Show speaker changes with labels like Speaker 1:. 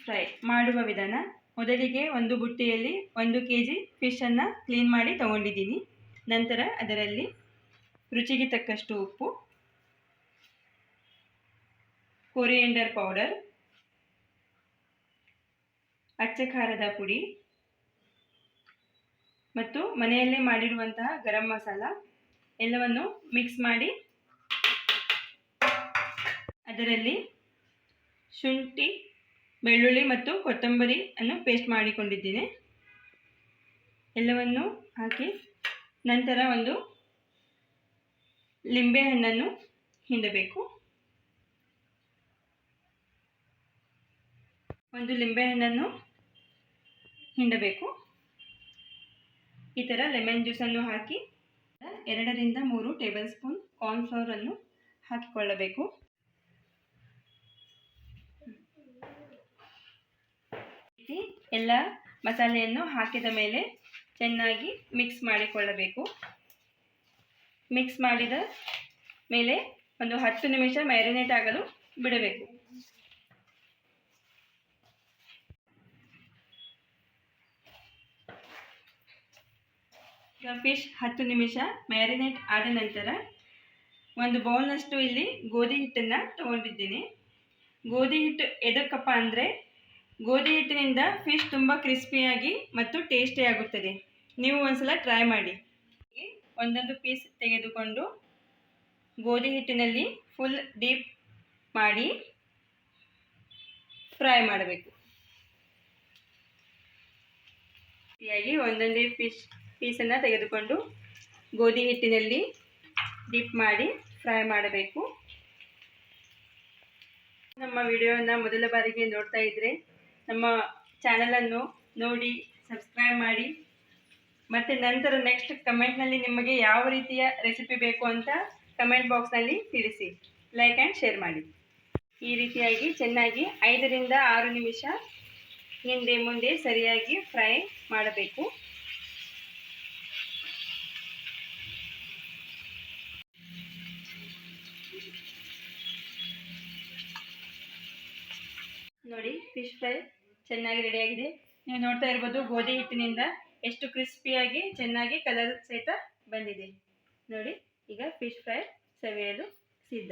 Speaker 1: Fry ಮಾಡುವ ವಿಧಾನ. ಮೊದಲಿಗೆ ಒಂದು ಬುಟ್ಟಿಯಲ್ಲಿ 1 kg ಫಿಶನ್ನು ಕ್ಲೀನ್ ಮಾಡಿ ತಗೊಂಡಿದ್ದೀನಿ. ನಂತರ ಅದರಲ್ಲಿ ರುಚಿಗೆ ತಕ್ಕಷ್ಟು ಉಪ್ಪು, ಕೊರಿಯಂಡರ್ ಪೌಡರ್, ಅಚ್ಚ ಖಾರದ ಪುಡಿ ಮತ್ತು ಮನೆಯಲ್ಲೇ ಮಾಡಿರುವಂತಹ ಗರಂ ಮಸಾಲ ಎಲ್ಲವನ್ನು ಮಿಕ್ಸ್ ಮಾಡಿ ಅದರಲ್ಲಿ ಶುಂಠಿ, ಬೆಳ್ಳುಳ್ಳಿ ಮತ್ತು ಕೊತ್ತಂಬರಿ ಅನ್ನು ಪೇಸ್ಟ್ ಮಾಡಿಕೊಂಡಿದ್ದೇನೆ. ಎಲ್ಲವನ್ನು ಹಾಕಿ ನಂತರ ಒಂದು ಲಿಂಬೆಹಣ್ಣನ್ನು ಹಿಂಡಬೇಕು. ಈ ಥರ ಲೆಮನ್ ಜ್ಯೂಸನ್ನು ಹಾಕಿ 2 ರಿಂದ 3 ಟೇಬಲ್ ಸ್ಪೂನ್ ಕಾರ್ನ್ಫ್ಲವರ್ ಅನ್ನು ಹಾಕಿಕೊಳ್ಳಬೇಕು. ಎಲ್ಲ ಮಸಾಲೆಯನ್ನು ಹಾಕಿದ ಮೇಲೆ ಚೆನ್ನಾಗಿ ಮಿಕ್ಸ್ ಮಾಡಿಕೊಳ್ಳಬೇಕು. ಮಿಕ್ಸ್ ಮಾಡಿದ ಮೇಲೆ ಒಂದು 10 ನಿಮಿಷ ಮ್ಯಾರಿನೇಟ್ ಆಗಲು ಬಿಡಬೇಕು. ಫಿಶ್ 10 ನಿಮಿಷ ಮ್ಯಾರಿನೇಟ್ ಆದ ನಂತರ ಒಂದು ಬೌಲ್ನಷ್ಟು ಇಲ್ಲಿ ಗೋಧಿ ಹಿಟ್ಟನ್ನು ತಗೊಂಡಿದ್ದೀನಿ. ಗೋಧಿ ಹಿಟ್ಟು ಎದಕ್ಕಪ್ಪ ಅಂದರೆ ಗೋಧಿ ಹಿಟ್ಟಿನಿಂದ ಫಿಶ್ ತುಂಬ ಕ್ರಿಸ್ಪಿಯಾಗಿ ಮತ್ತು ಟೇಸ್ಟಿ ಆಗುತ್ತದೆ. ನೀವು ಒಂದ್ಸಲ ಟ್ರೈ ಮಾಡಿ. ಒಂದೊಂದು ಪೀಸ್ ತೆಗೆದುಕೊಂಡು ಗೋಧಿ ಹಿಟ್ಟಿನಲ್ಲಿ ಫುಲ್ ಡೀಪ್ ಮಾಡಿ ಫ್ರೈ ಮಾಡಬೇಕು. ಹೀಗಾಗಿ ಒಂದೊಂದೇ ಪೀಸನ್ನು ತೆಗೆದುಕೊಂಡು ಗೋಧಿ ಹಿಟ್ಟಿನಲ್ಲಿ ಡಿಪ್ ಮಾಡಿ ಫ್ರೈ ಮಾಡಬೇಕು. ನಮ್ಮ ವಿಡಿಯೋನ ಮೊದಲ ಬಾರಿಗೆ ನೋಡ್ತಾ ಇದ್ದರೆ ನಮ್ಮ ಚಾನಲನ್ನು ನೋಡಿ ಸಬ್ಸ್ಕ್ರೈಬ್ ಮಾಡಿ. ಮತ್ತು ನಂತರ ನೆಕ್ಸ್ಟ್ ಕಮೆಂಟ್ನಲ್ಲಿ ನಿಮಗೆ ಯಾವ ರೀತಿಯ ರೆಸಿಪಿ ಬೇಕು ಅಂತ ಕಮೆಂಟ್ ಬಾಕ್ಸ್ನಲ್ಲಿ ತಿಳಿಸಿ. ಲೈಕ್ ಆ್ಯಂಡ್ ಶೇರ್ ಮಾಡಿ. ಈ ರೀತಿಯಾಗಿ ಚೆನ್ನಾಗಿ 5 ರಿಂದ 6 ನಿಮಿಷ ಹಿಂದೆ ಮುಂದೆ ಸರಿಯಾಗಿ ಫ್ರೈ ಮಾಡಬೇಕು. ನೋಡಿ, ಫಿಶ್ ಫ್ರೈ ಚೆನ್ನಾಗಿ ರೆಡಿಯಾಗಿದೆ. ನೀವು ನೋಡ್ತಾ ಇರ್ಬೋದು ಗೋಧಿ ಹಿಟ್ಟಿನಿಂದ ಎಷ್ಟು ಕ್ರಿಸ್ಪಿಯಾಗಿ ಚೆನ್ನಾಗಿ ಕಲರ್ ಸಹಿತ ಬಂದಿದೆ. ನೋಡಿ, ಈಗ ಫಿಶ್ ಫ್ರೈ ಸವಿಯಲು ಸಿದ್ಧ.